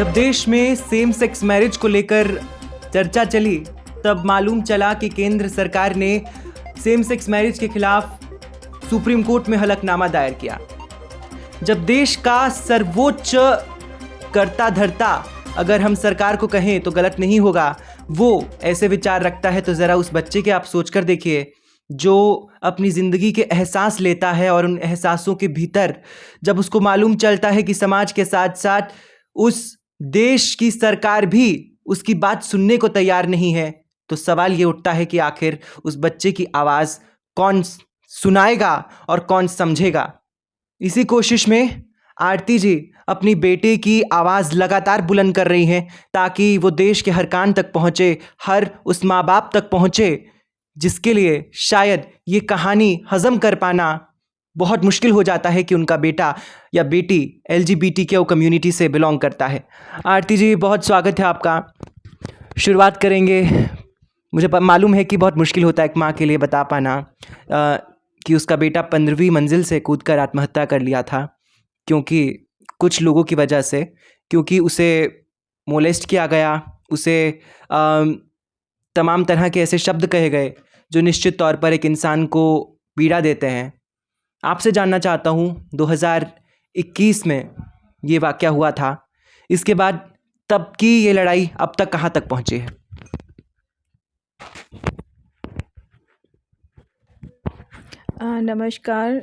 जब देश में सेम सेक्स मैरिज को लेकर चर्चा चली तब मालूम चला कि केंद्र सरकार ने सेम सेक्स मैरिज के खिलाफ सुप्रीम कोर्ट में हलफनामा दायर किया। जब देश का सर्वोच्च कर्ता धर्ता, अगर हम सरकार को कहें तो गलत नहीं होगा, वो ऐसे विचार रखता है तो ज़रा उस बच्चे के आप सोच कर देखिए जो अपनी ज़िंदगी के एहसास लेता है और उन एहसासों के भीतर जब उसको मालूम चलता है कि समाज के साथ साथ उस देश की सरकार भी उसकी बात सुनने को तैयार नहीं है, तो सवाल ये उठता है कि आखिर उस बच्चे की आवाज़ कौन सुनाएगा और कौन समझेगा। इसी कोशिश में आरती जी अपनी बेटे की आवाज़ लगातार बुलंद कर रही हैं ताकि वो देश के हर कान तक पहुँचे, हर उस माँ बाप तक पहुँचे जिसके लिए शायद ये कहानी हज़म कर पाना बहुत मुश्किल हो जाता है कि उनका बेटा या बेटी LGBTQ कम्युनिटी से बिलोंग करता है। आरती जी, बहुत स्वागत है आपका। शुरुआत करेंगे। मुझे मालूम है कि बहुत मुश्किल होता है एक माँ के लिए बता पाना कि उसका बेटा 15वीं मंजिल से कूदकर आत्महत्या कर लिया था क्योंकि कुछ लोगों की वजह से, क्योंकि उसे मोलेस्ट किया गया, उसे तमाम तरह के ऐसे शब्द कहे गए जो निश्चित तौर पर एक इंसान को पीड़ा देते हैं। आपसे जानना चाहता हूँ 2021 में ये वाक़या हुआ था, इसके बाद तब की ये लड़ाई अब तक कहाँ तक पहुँची है? नमस्कार।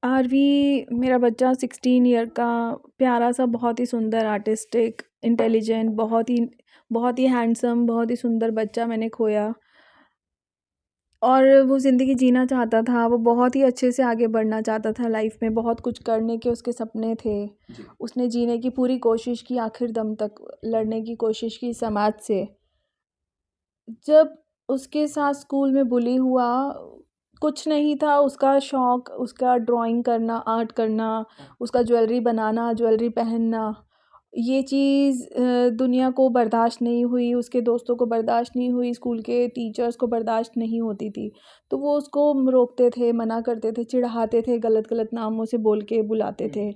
आरवी मेरा बच्चा 16 ईयर का प्यारा सा, बहुत ही सुंदर, आर्टिस्टिक, इंटेलिजेंट, बहुत ही हैंडसम, बहुत ही सुंदर बच्चा मैंने खोया। और वो ज़िंदगी जीना चाहता था, वो बहुत ही अच्छे से आगे बढ़ना चाहता था लाइफ में, बहुत कुछ करने के उसके सपने थे। उसने जीने की पूरी कोशिश की, आखिर दम तक लड़ने की कोशिश की समाज से। जब उसके साथ स्कूल में बुली हुआ, कुछ नहीं था उसका शौक़, उसका ड्राइंग करना, आर्ट करना, उसका ज्वेलरी बनाना, ज्वेलरी पहनना, ये चीज़ दुनिया को बर्दाश्त नहीं हुई, उसके दोस्तों को बर्दाश्त नहीं हुई, स्कूल के टीचर्स को बर्दाश्त नहीं होती थी। तो वो उसको रोकते थे, मना करते थे, चिढ़ाते थे, गलत नामों से बोल के बुलाते थे।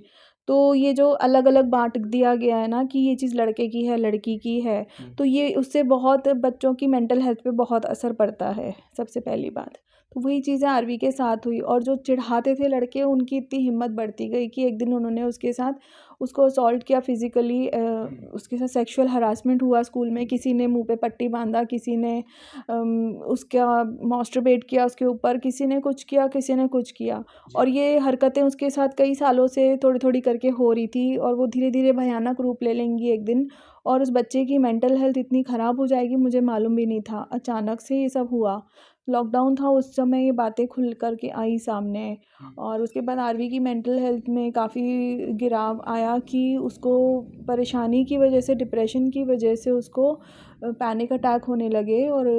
तो ये जो अलग अलग बांट दिया गया है ना कि ये चीज़ लड़के की है, लड़की की है, तो ये उससे बहुत बच्चों की मेंटल हेल्थ पे बहुत असर पड़ता है, सबसे पहली बात। तो वही चीज़ें आरवी के साथ हुई, और जो चिढ़ाते थे लड़के, उनकी इतनी हिम्मत बढ़ती गई कि एक दिन उन्होंने उसके साथ उसको असॉल्ट किया फिज़िकली। उसके साथ सेक्सुअल हरासमेंट हुआ स्कूल में। किसी ने मुंह पे पट्टी बांधा, किसी ने उसका मास्टरबेट किया उसके ऊपर, किसी ने कुछ किया, किसी ने कुछ किया। और ये हरकतें उसके साथ कई सालों से थोड़ी थोड़ी करके हो रही थी, और वो धीरे धीरे भयानक रूप ले लेंगी एक दिन, और उस बच्चे की मेंटल हेल्थ इतनी ख़राब हो जाएगी, मुझे मालूम भी नहीं था। अचानक से ये सब हुआ। लॉकडाउन था उस समय, ये बातें खुल कर के आई सामने। और उसके बाद आरवी की मेंटल हेल्थ में काफ़ी गिराव आया कि उसको परेशानी की वजह से, डिप्रेशन की वजह से उसको पैनिक अटैक होने लगे, और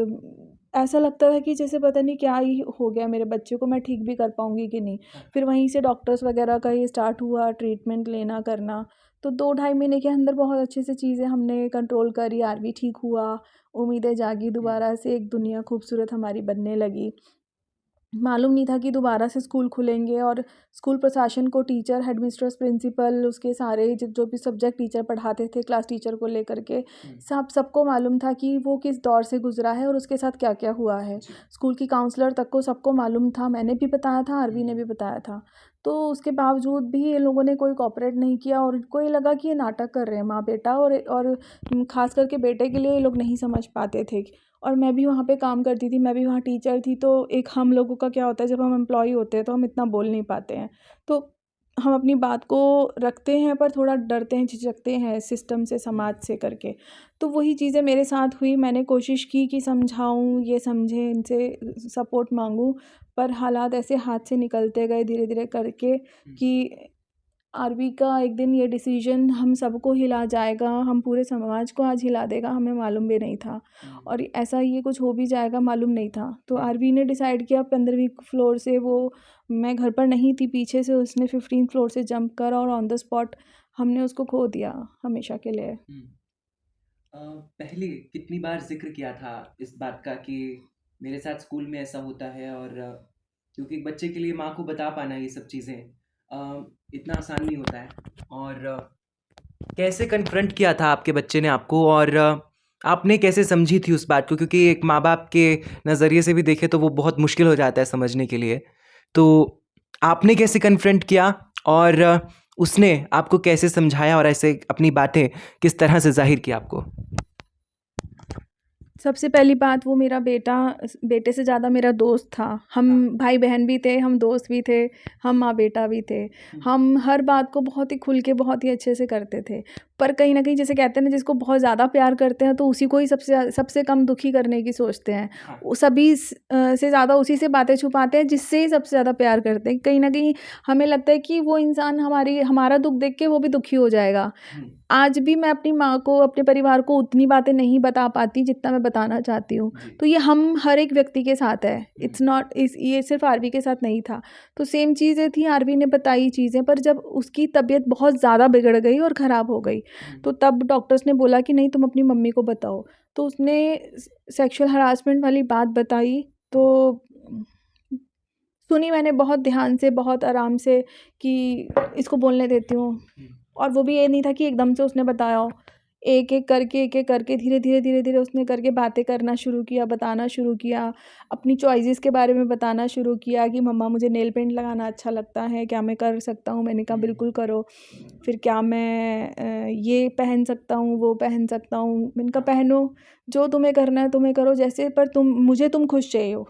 ऐसा लगता था कि जैसे पता नहीं क्या ही हो गया मेरे बच्चे को, मैं ठीक भी कर पाऊँगी कि नहीं। फिर वहीं से डॉक्टर्स वगैरह का ये स्टार्ट हुआ, ट्रीटमेंट लेना करना। तो 2 ढाई महीने के अंदर बहुत अच्छे से चीज़ें हमने कंट्रोल करी, आरवी ठीक हुआ, उम्मीदें जागी, दोबारा से एक दुनिया खूबसूरत हमारी बनने लगी। मालूम नहीं था कि दोबारा से स्कूल खुलेंगे, और स्कूल प्रशासन को, टीचर, हेडमिस्ट्रेस, प्रिंसिपल, उसके सारे जो भी सब्जेक्ट टीचर पढ़ाते थे, क्लास टीचर को लेकर के सबको मालूम था कि वो किस दौर से गुजरा है और उसके साथ क्या क्या हुआ है। स्कूल की काउंसलर तक को सबको मालूम था, मैंने भी बताया था, आरवी ने भी बताया था। तो उसके बावजूद भी ये लोगों ने कोई कोऑपरेट नहीं किया, और इनको ये लगा कि ये नाटक कर रहे हैं माँ बेटा, और ख़ास करके बेटे के लिए ये लोग नहीं समझ पाते थे। और मैं भी वहाँ पे काम करती थी, मैं भी वहाँ टीचर थी। तो एक हम लोगों का क्या होता है, जब हम एम्प्लॉई होते हैं तो हम इतना बोल नहीं पाते हैं, तो हम अपनी बात को रखते हैं पर थोड़ा डरते हैं, झिझकते हैं सिस्टम से, समाज से करके। तो वही चीज़ें मेरे साथ हुई। मैंने कोशिश की कि समझाऊँ, ये समझें, इनसे सपोर्ट मांगूँ, पर हालात ऐसे हाथ से निकलते गए धीरे धीरे करके कि आरवी का एक दिन ये डिसीजन हम सबको हिला जाएगा, हम पूरे समाज को आज हिला देगा, हमें मालूम भी नहीं था। और ऐसा ये कुछ हो भी जाएगा, मालूम नहीं था। तो आरवी ने डिसाइड किया 15वीं फ्लोर से, वो, मैं घर पर नहीं थी, पीछे से उसने 15th फ्लोर से जंप कर, और ऑन द स्पॉट हमने उसको खो दिया हमेशा के लिए। पहले कितनी बार जिक्र किया था इस बात का कि मेरे साथ स्कूल में ऐसा होता है, और क्योंकि एक बच्चे के लिए माँ को बता पाना ये सब चीज़ें इतना आसान नहीं होता है, और कैसे कन्फ्रंट किया था आपके बच्चे ने आपको, और आपने कैसे समझी थी उस बात को? क्योंकि एक माँ बाप के नज़रिए से भी देखें तो वो बहुत मुश्किल हो जाता है समझने के लिए। तो आपने कैसे कन्फ्रंट किया, और उसने आपको कैसे समझाया, और ऐसे अपनी बातें किस तरह से ज़ाहिर की आपको? सबसे पहली बात, वो मेरा बेटे से ज़्यादा मेरा दोस्त था। हम हाँ। भाई बहन भी थे, हम दोस्त भी थे, हम माँ बेटा भी थे। हम हर बात को बहुत ही खुल के, बहुत ही अच्छे से करते थे। पर कहीं न कहीं जैसे कहते हैं ना, जिसको बहुत ज़्यादा प्यार करते हैं तो उसी को ही सबसे कम दुखी करने की सोचते हैं। हाँ। वो से ज़्यादा उसी से बातें छुपाते हैं जिससे ही सबसे ज़्यादा प्यार करते हैं। कहीं न कहीं हमें लगता है कि वो इंसान हमारा दुःख देख के वो भी दुखी हो जाएगा। आज भी मैं अपनी माँ को, अपने परिवार को उतनी बातें नहीं बता पाती जितना मैं बताना चाहती हूँ। तो ये हम हर एक व्यक्ति के साथ है। इट्स नॉट इस ये सिर्फ़ आरवी के साथ नहीं था। तो सेम चीज़ें थी, आरवी ने बताई चीज़ें, पर जब उसकी तबीयत बहुत ज़्यादा बिगड़ गई और ख़राब हो गई, तो तब डॉक्टर्स ने बोला कि नहीं, तुम अपनी मम्मी को बताओ। तो उसने सेक्सुअल हरासमेंट वाली बात बताई, तो सुनी मैंने बहुत ध्यान से, बहुत आराम से कि इसको बोलने देती हूँ। और वो भी ये नहीं था कि एकदम से उसने बताया हो। एक-एक करके धीरे-धीरे उसने करके बातें करना शुरू किया, बताना शुरू किया, अपनी चॉइसेस के बारे में बताना शुरू किया कि मम्मा, मुझे नेल पेंट लगाना अच्छा लगता है, क्या मैं कर सकता हूँ? मैंने कहा बिल्कुल करो। फिर क्या मैं ये पहन सकता हूँ, वो पहन सकता हूँ? मैंने कहा पहनो, जो तुम्हें करना है तुम्हें करो, जैसे, पर तुम खुश चाहिए हो।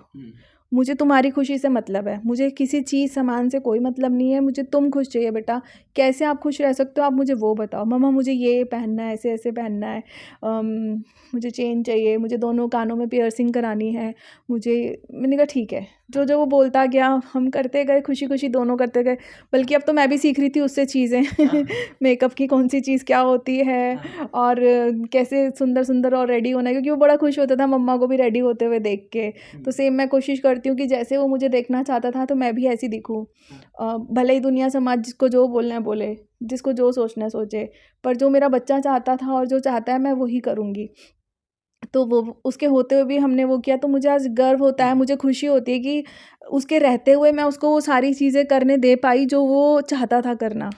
मुझे तुम्हारी खुशी से मतलब है, मुझे किसी चीज़ सामान से कोई मतलब नहीं है, मुझे तुम खुश चाहिए बेटा। कैसे आप खुश रह सकते हो, आप मुझे वो बताओ। मम्मा, मुझे ये पहनना है, ऐसे-ऐसे पहनना है, मुझे चेन चाहिए, मुझे दोनों कानों में पियर्सिंग करानी है, मैंने कहा ठीक है। जो वो बोलता गया, हम करते गए, खुशी-खुशी दोनों करते गए। बल्कि अब तो मैं भी सीख रही थी उससे चीज़ें मेकअप की कौन-सी चीज़ क्या होती है, और कैसे सुंदर-सुंदर और रेडी होना है, क्योंकि वो बड़ा खुश होता था मम्मा को भी रेडी होते हुए देख के। तो सेम मैं कोशिश करती हूँ कि जैसे वो मुझे देखना चाहता था, तो मैं भी ऐसी दिखूँ। भले ही दुनिया समाज जिसको जो बोलना है बोले, जिसको जो सोचना है सोचे, पर जो मेरा बच्चा चाहता था और जो चाहता है मैं वही करूँगी। तो वो उसके होते हुए भी हमने वो किया, तो मुझे आज गर्व होता है, मुझे खुशी होती है कि उसके रहते हुए मैं उसको वो सारी चीज़ें करने दे पाई जो वो चाहता था करना।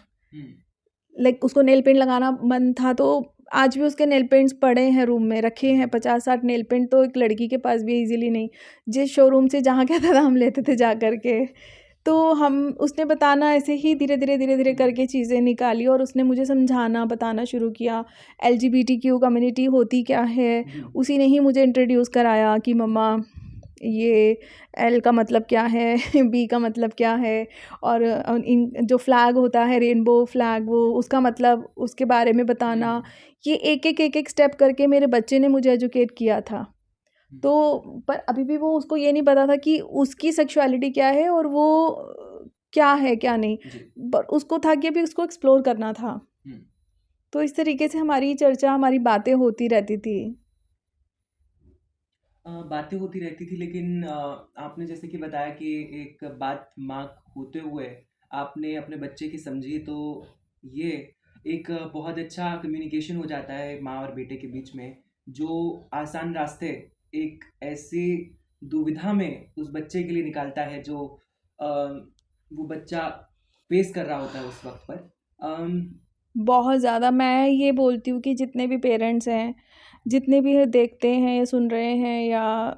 लाइक उसको नेल पेंट लगाना मन था, तो आज भी उसके नेल पेंट्स पड़े हैं रूम में, रखे हैं 50-60 नेल पेंट, तो एक लड़की के पास भी ईज़िली नहीं। जिस शोरूम से जहाँ कहता था हम लेते थे जा कर के। तो उसने बताना ऐसे ही धीरे-धीरे करके चीज़ें निकाली, और उसने मुझे समझाना, बताना शुरू किया। एलजीबीटीक्यू कम्युनिटी होती क्या है, उसी ने ही मुझे इंट्रोड्यूस कराया कि मम्मा, ये एल का मतलब क्या है, बी का मतलब क्या है, और इन जो फ्लैग होता है, रेनबो फ्लैग, वो उसका मतलब, उसके बारे में बताना। ये एक-एक स्टेप करके मेरे बच्चे ने मुझे एजुकेट किया था। तो पर अभी भी वो, उसको ये नहीं पता था कि उसकी सेक्सुअलिटी क्या है और वो क्या है, क्या नहीं। पर उसको था कि अभी उसको एक्सप्लोर करना था। तो इस तरीके से हमारी चर्चा, हमारी बातें होती रहती थी। बातें होती रहती थी, लेकिन आपने जैसे कि बताया कि एक बात माँ होते हुए आपने अपने बच्चे की समझी, तो ये एक बहुत अच्छा कम्युनिकेशन हो जाता है माँ और बेटे के बीच में, जो आसान रास्ते एक ऐसी दुविधा में उस बच्चे के लिए निकालता है जो अ, वो बच्चा फेस कर रहा होता है उस वक्त पर। अम, बहुत ज़्यादा, मैं ये बोलती हूँ कि जितने भी पेरेंट्स हैं, जितने भी देखते हैं या सुन रहे हैं, या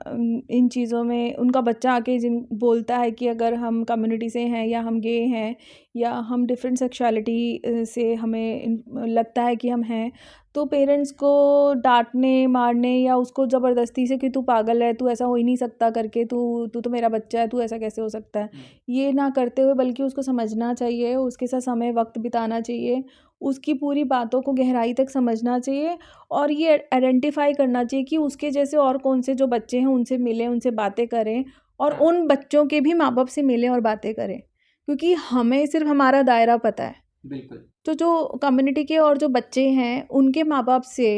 इन चीज़ों में उनका बच्चा आके जिन बोलता है कि अगर हम कम्युनिटी से हैं, या हम गे हैं, या हम डिफरेंट सेक्सुअलिटी से हमें लगता है कि हम हैं, तो पेरेंट्स को डांटने, मारने, या उसको ज़बरदस्ती से कि तू पागल है, तू ऐसा हो ही नहीं सकता करके, तू तू तो मेरा बच्चा है, तू ऐसा कैसे हो सकता है, ये ना करते हुए, बल्कि उसको समझना चाहिए, उसके साथ समय वक्त बिताना चाहिए, उसकी पूरी बातों को गहराई तक समझना चाहिए, और ये आइडेंटिफाई करना चाहिए कि उसके जैसे और कौन से जो बच्चे हैं, उनसे मिलें, उनसे बातें करें, और उन बच्चों के भी माँ बाप से मिलें और बातें करें, क्योंकि हमें सिर्फ हमारा दायरा पता है। बिल्कुल। तो जो कम्युनिटी के और जो बच्चे हैं, उनके माँ बाप से,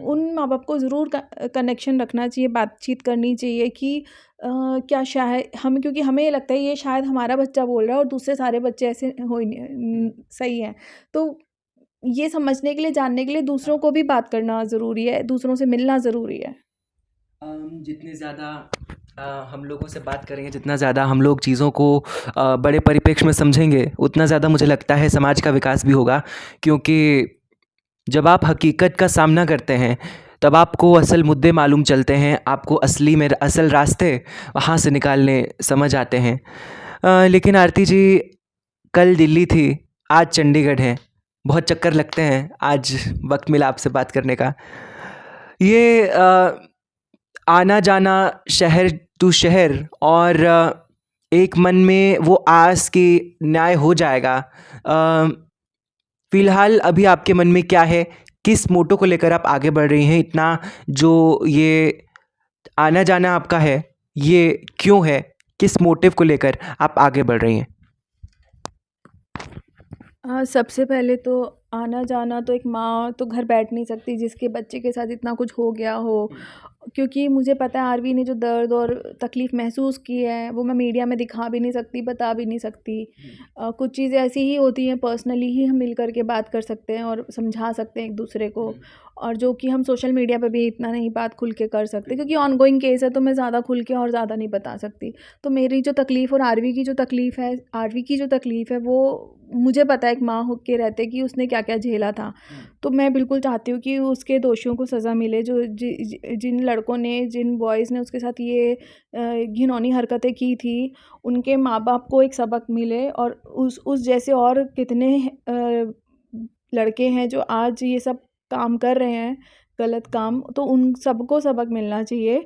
उन माँ बाप को ज़रूर कनेक्शन रखना चाहिए, बातचीत करनी चाहिए कि क्या शायद हम, क्योंकि हमें ये लगता है ये शायद हमारा बच्चा बोल रहा है और दूसरे सारे बच्चे ऐसे हो ही नहीं, सही हैं। तो ये समझने के लिए, जानने के लिए दूसरों को भी बात करना ज़रूरी है, दूसरों से मिलना ज़रूरी है। जितने ज़्यादा हम लोगों से बात करेंगे, जितना ज़्यादा हम लोग चीज़ों को बड़े परिप्रेक्ष्य में समझेंगे, उतना ज़्यादा मुझे लगता है समाज का विकास भी होगा, क्योंकि जब आप हकीकत का सामना करते हैं तब आपको असल मुद्दे मालूम चलते हैं, आपको असली में असल रास्ते वहाँ से निकालने समझ आते हैं। लेकिन आरती जी, कल दिल्ली थी, आज चंडीगढ़ है, बहुत चक्कर लगते हैं। आज वक्त मिला आपसे बात करने का। ये आना जाना शहर टू शहर और एक मन में वो आस कि न्याय हो जाएगा। फ़िलहाल अभी आपके मन में क्या है? किस मोटो को लेकर आप आगे बढ़ रही हैं? इतना जो ये आना जाना आपका है, ये क्यों है? किस मोटिव को लेकर आप आगे बढ़ रही हैं? सबसे पहले तो आना जाना तो एक माँ तो घर बैठ नहीं सकती जिसके बच्चे के साथ इतना कुछ हो गया हो, क्योंकि मुझे पता है आरवी ने जो दर्द और तकलीफ़ महसूस की है वो मैं मीडिया में दिखा भी नहीं सकती, बता भी नहीं सकती। कुछ चीज़ें ऐसी ही होती हैं, पर्सनली ही हम मिल कर के बात कर सकते हैं और समझा सकते हैं एक दूसरे को, और जो कि हम सोशल मीडिया पे भी इतना नहीं बात खुल के कर सकते, क्योंकि ऑनगोइंग केस है तो मैं ज़्यादा खुल के और ज़्यादा नहीं बता सकती। तो मेरी जो तकलीफ़ और आरवी की जो तकलीफ़ है वो मुझे पता है एक माँ हो के रहते कि उसने क्या क्या झेला था। तो मैं बिल्कुल चाहती हूँ कि उसके दोषियों को सज़ा मिले, जो जिन लड़कों ने, जिन बॉयज़ ने उसके साथ ये घिनौनी हरकतें की थी, उनके माँ बाप को एक सबक मिले, और उस जैसे और कितने लड़के हैं जो आज ये सब काम कर रहे हैं, गलत काम, तो उन सबको सबक मिलना चाहिए।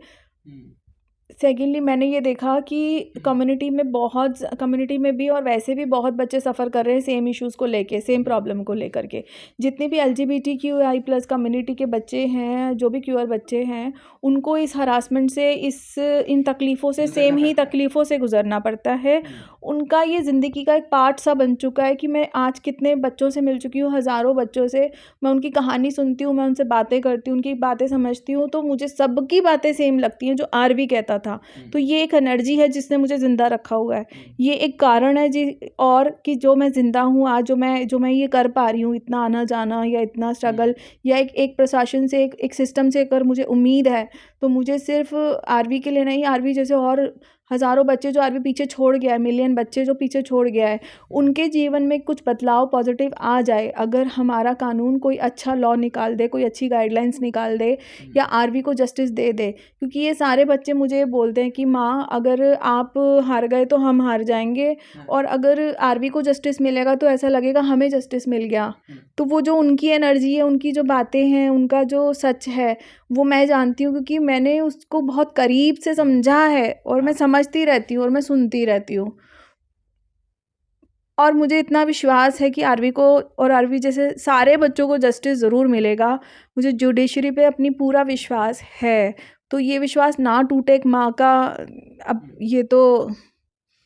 सेकेंडली मैंने ये देखा कि कम्युनिटी में भी और वैसे भी बहुत बच्चे सफ़र कर रहे हैं सेम इश्यूज़ को लेके, सेम प्रॉब्लम को लेकर के। जितने भी LGBTQI+ कम्युनिटी के बच्चे हैं, जो भी क्यूअर बच्चे हैं, उनको इस हरासमेंट से, इन तकलीफ़ों से, सेम ही तकलीफ़ों से गुज़रना पड़ता है। उनका ये ज़िंदगी का एक पार्ट सा बन चुका है कि मैं आज कितने बच्चों से मिल चुकी हूँ, हज़ारों बच्चों से। मैं उनकी कहानी सुनती हूँ, मैं उनसे बातें करती हूँ, उनकी बातें समझती हूँ, तो मुझे सबकी बातें सेम लगती हैं जो आरवी कहता था। तो ये एक एनर्जी है जिसने मुझे ज़िंदा रखा हुआ है। ये एक कारण है और कि जो मैं ज़िंदा हूँ आज, जो मैं ये कर पा रही हूँ, इतना आना-जाना या इतना स्ट्रगल, या एक प्रशासन से, एक सिस्टम से अगर मुझे उम्मीद है, तो मुझे सिर्फ़ आरवी के लिए नहीं, आरवी जैसे और हज़ारों बच्चे जो आरवी पीछे छोड़ गया है, मिलियन बच्चे जो पीछे छोड़ गया है, उनके जीवन में कुछ बदलाव पॉज़िटिव आ जाए, अगर हमारा कानून कोई अच्छा लॉ निकाल दे, कोई अच्छी गाइडलाइंस निकाल दे, या आरवी को जस्टिस दे दे। क्योंकि ये सारे बच्चे मुझे बोलते हैं कि माँ, अगर आप हार गए तो हम हार जाएंगे, और अगर आरवी को जस्टिस मिलेगा तो ऐसा लगेगा हमें जस्टिस मिल गया। तो वो जो उनकी एनर्जी है, उनकी जो बातें हैं, उनका जो सच है, वो मैं जानती हूँ, क्योंकि मैंने उसको बहुत करीब से समझा है, और मैं समझती रहती हूँ और मैं सुनती रहती हूँ। और मुझे इतना विश्वास है कि आरवी को और आरवी जैसे सारे बच्चों को जस्टिस ज़रूर मिलेगा। मुझे जुडिशरी पे अपनी पूरा विश्वास है। तो ये विश्वास ना टूटे एक माँ का, अब ये तो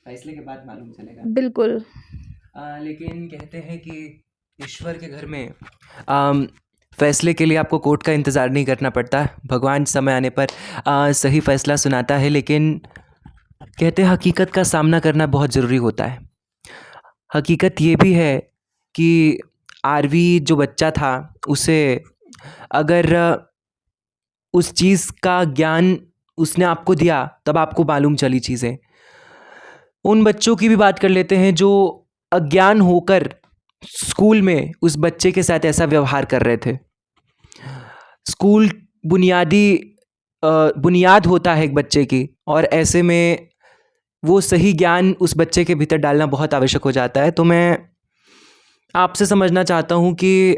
फैसले के बाद मालूम चलेगा। बिल्कुल। लेकिन कहते हैं कि ईश्वर के घर में फैसले के लिए आपको कोर्ट का इंतज़ार नहीं करना पड़ता। भगवान समय आने पर सही फैसला सुनाता है। लेकिन कहते हैं हकीकत का सामना करना बहुत ज़रूरी होता है। हकीकत ये भी है कि आरवी जो बच्चा था, उसे अगर उस चीज़ का ज्ञान उसने आपको दिया, तब आपको मालूम चली चीज़ें। उन बच्चों की भी बात कर लेते हैं जो अज्ञान होकर स्कूल में उस बच्चे के साथ ऐसा व्यवहार कर रहे थे। स्कूल बुनियाद होता है एक बच्चे की, और ऐसे में वो सही ज्ञान उस बच्चे के भीतर डालना बहुत आवश्यक हो जाता है। तो मैं आपसे समझना चाहता हूँ कि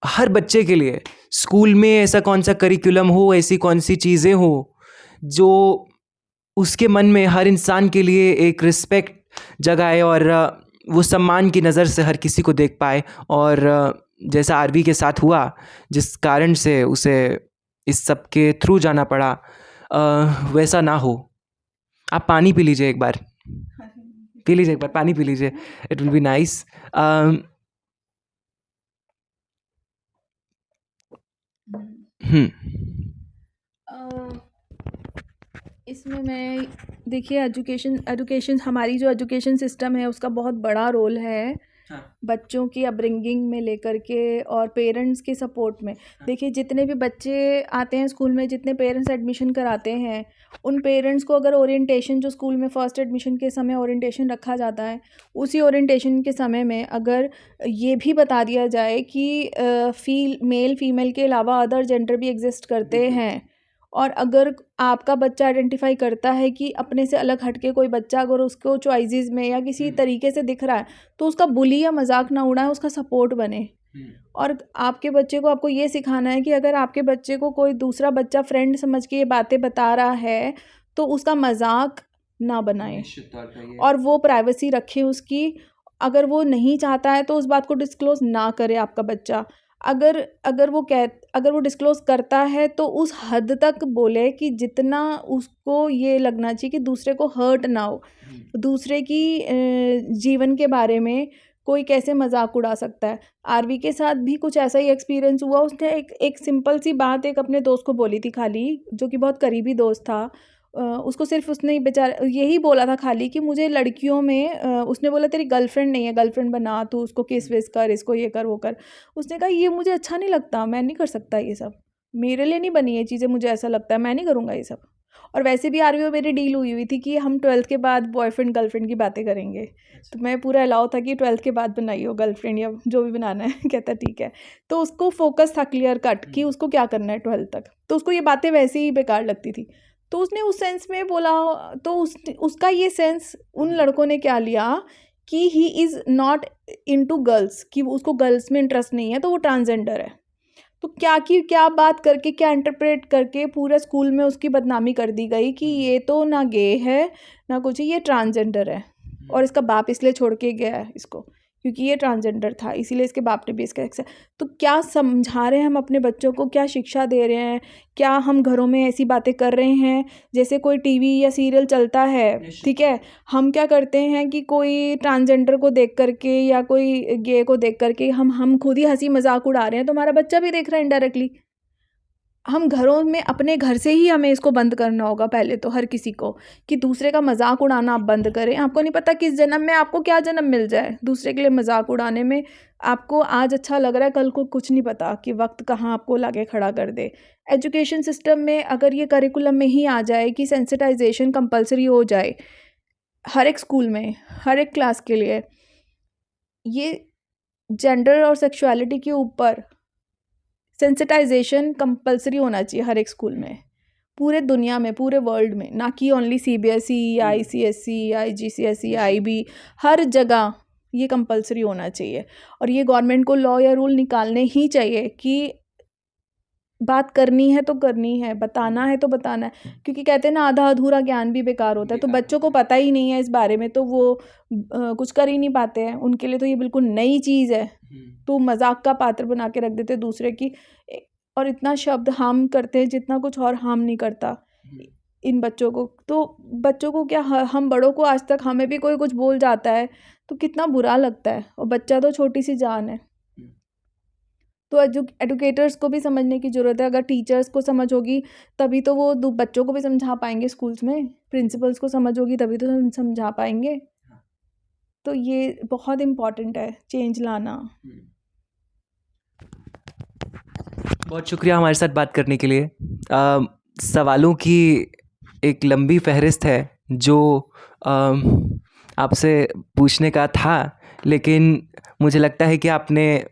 हर बच्चे के लिए स्कूल में ऐसा कौन सा करिकुलम हो, ऐसी कौन सी चीज़ें हो जो उसके मन में हर इंसान के लिए एक रिस्पेक्ट जगाए, और वो सम्मान की नज़र से हर किसी को देख पाए, और जैसा आरवी के साथ हुआ, जिस कारण से उसे इस सब के थ्रू जाना पड़ा, वैसा ना हो। आप पानी पी लीजिए एक बार, पानी पी लीजिए, इट विल बी नाइस। इसमें देखिए एजुकेशन हमारी जो एजुकेशन सिस्टम है उसका बहुत बड़ा रोल है। हाँ। बच्चों की अपब्रिंगिंग में लेकर के और पेरेंट्स के सपोर्ट में। देखिए जितने भी बच्चे आते हैं स्कूल में, जितने पेरेंट्स एडमिशन कराते हैं, उन पेरेंट्स को अगर ओरिएंटेशन जो स्कूल में फ़र्स्ट एडमिशन के समय ओरिएंटेशन रखा जाता है, उसी ओरिएंटेशन के समय में अगर ये भी बता दिया जाए कि मेल फीमेल के अलावा अदर जेंडर भी एग्जिस्ट करते बिल्कुल। हैं, और अगर आपका बच्चा आइडेंटिफाई करता है कि अपने से अलग हटके कोई बच्चा अगर उसको चॉइसेस में या किसी तरीके से दिख रहा है, तो उसका बुली या मजाक ना उड़ाएं, उसका सपोर्ट बने। और आपके बच्चे को आपको ये सिखाना है कि अगर आपके बच्चे को कोई दूसरा बच्चा फ्रेंड समझ के ये बातें बता रहा है, तो उसका मजाक ना बनाएं निश्चित तौर पे ये और वो प्राइवेसी रखें उसकी। अगर वो नहीं चाहता है तो उस बात को डिस्क्लोज़ ना करे आपका बच्चा। अगर वो डिस्क्लोज़ करता है तो उस हद तक बोले कि जितना उसको ये लगना चाहिए कि दूसरे को हर्ट ना हो, दूसरे की जीवन के बारे में कोई कैसे मजाक उड़ा सकता है। आरवी के साथ भी कुछ ऐसा ही एक्सपीरियंस हुआ। उसने एक सिंपल सी बात एक अपने दोस्त को बोली थी खाली, जो कि बहुत करीबी दोस्त था। उसको सिर्फ उसने बेचारा यही बोला था खाली कि मुझे लड़कियों में उसने बोला तेरी गर्लफ्रेंड नहीं है, गर्लफ्रेंड बना, तू उसको किस विस कर, इसको ये कर वो कर। उसने कहा ये मुझे अच्छा नहीं लगता, मैं नहीं कर सकता ये सब, मेरे लिए नहीं बनी ये चीज़ें, मुझे ऐसा लगता है मैं नहीं करूँगा ये सब। और वैसे भी आरवी में मेरी डील हुई थी कि हम 12th के बाद बॉयफ्रेंड गर्लफ्रेंड की बातें करेंगे। तो मैं पूरा अलाउ था कि 12th के बाद बनाइए गर्लफ्रेंड या जो भी बनाना है। कहता ठीक है। तो उसको फोकस था क्लियर कट कि उसको क्या करना है 12th तक, तो उसको ये बातें वैसे ही बेकार लगती थी। तो उसने उस सेंस में बोला, तो उसका ये सेंस उन लड़कों ने क्या लिया कि he is not into girls, कि उसको गर्ल्स में इंटरेस्ट नहीं है, तो वो ट्रांसजेंडर है। तो क्या बात करके, क्या इंटरप्रेट करके पूरे स्कूल में उसकी बदनामी कर दी गई कि ये तो ना गे है ना कुछ, ये ट्रांसजेंडर है और इसका बाप इसलिए छोड़ के गया है इसको क्योंकि ये ट्रांसजेंडर था, इसीलिए इसके बाप ने भी इसका एक्सेप्ट। तो क्या समझा रहे हैं हम अपने बच्चों को, क्या शिक्षा दे रहे हैं? क्या हम घरों में ऐसी बातें कर रहे हैं जैसे कोई टीवी या सीरियल चलता है, ठीक है, हम क्या करते हैं कि कोई ट्रांसजेंडर को देख करके या कोई गे को देख करके हम खुद ही हंसी मजाक उड़ा रहे हैं, तो हमारा बच्चा भी देख रहा है इनडायरेक्टली। हम घरों में अपने घर से ही हमें इसको बंद करना होगा पहले तो, हर किसी को, कि दूसरे का मजाक उड़ाना आप बंद करें। आपको नहीं पता किस जन्म में आपको क्या जन्म मिल जाए दूसरे के लिए मजाक उड़ाने में। आपको आज अच्छा लग रहा है, कल को कुछ नहीं पता कि वक्त कहाँ आपको लाके खड़ा कर दे। एजुकेशन सिस्टम में अगर ये करिकुलम में ही आ जाए कि सेंसिटाइजेशन कंपलसरी हो जाए हर एक स्कूल में, हर एक क्लास के लिए, ये जेंडर और सेक्सुअलिटी के ऊपर सेंसिटाइजेशन कंपलसरी होना चाहिए हर एक स्कूल में, पूरे दुनिया में, पूरे वर्ल्ड में, ना कि ओनली CBSE या ICSE या IGCSE या IB, हर जगह ये कंपलसरी होना चाहिए। और ये गवर्नमेंट को लॉ या रूल निकालने ही चाहिए कि बात करनी है तो करनी है, बताना है तो बताना है, क्योंकि कहते हैं ना आधा अधूरा ज्ञान भी बेकार होता है। तो बच्चों को पता ही नहीं है इस बारे में, तो वो कुछ कर ही नहीं पाते हैं। उनके लिए तो ये बिल्कुल नई चीज़ है, तो मजाक का पात्र बना के रख देते दूसरे की, और इतना शब्द हार्म करते हैं जितना कुछ और हार्म नहीं करता इन बच्चों को। तो बच्चों को क्या, हम बड़ों को आज तक हमें भी कोई कुछ बोल जाता है तो कितना बुरा लगता है, और बच्चा तो छोटी सी जान है। तो एडुकेटर्स को भी समझने की ज़रूरत है। अगर टीचर्स को समझ होगी तभी तो वो बच्चों को भी समझा पाएंगे स्कूल्स में, प्रिंसिपल्स को समझ होगी तभी तो समझा पाएंगे। तो ये बहुत इम्पॉर्टेंट है चेंज लाना। बहुत शुक्रिया हमारे साथ बात करने के लिए। सवालों की एक लंबी फहरिस्त है जो आपसे पूछने का था, लेकिन मुझे लगता है कि आपने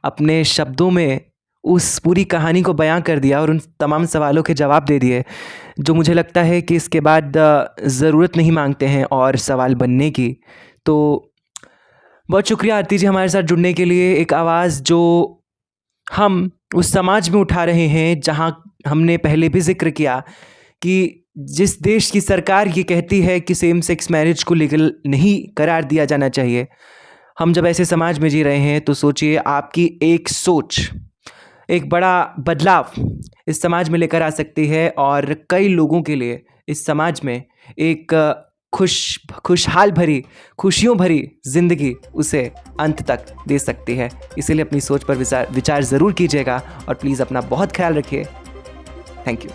अपने शब्दों में उस पूरी कहानी को बयां कर दिया और उन तमाम सवालों के जवाब दे दिए, जो मुझे लगता है कि इसके बाद ज़रूरत नहीं मांगते हैं और सवाल बनने की। तो बहुत शुक्रिया आरती जी हमारे साथ जुड़ने के लिए। एक आवाज़ जो हम उस समाज में उठा रहे हैं जहां हमने पहले भी जिक्र किया कि जिस देश की सरकार ये कहती है कि सेम सेक्स मैरिज को लीगल नहीं करार दिया जाना चाहिए, हम जब ऐसे समाज में जी रहे हैं तो सोचिए आपकी एक सोच एक बड़ा बदलाव इस समाज में लेकर आ सकती है और कई लोगों के लिए इस समाज में एक खुशहाल भरी, खुशियों भरी ज़िंदगी उसे अंत तक दे सकती है। इसीलिए अपनी सोच पर विचार ज़रूर कीजिएगा और प्लीज़ अपना बहुत ख्याल रखिए। Thank you.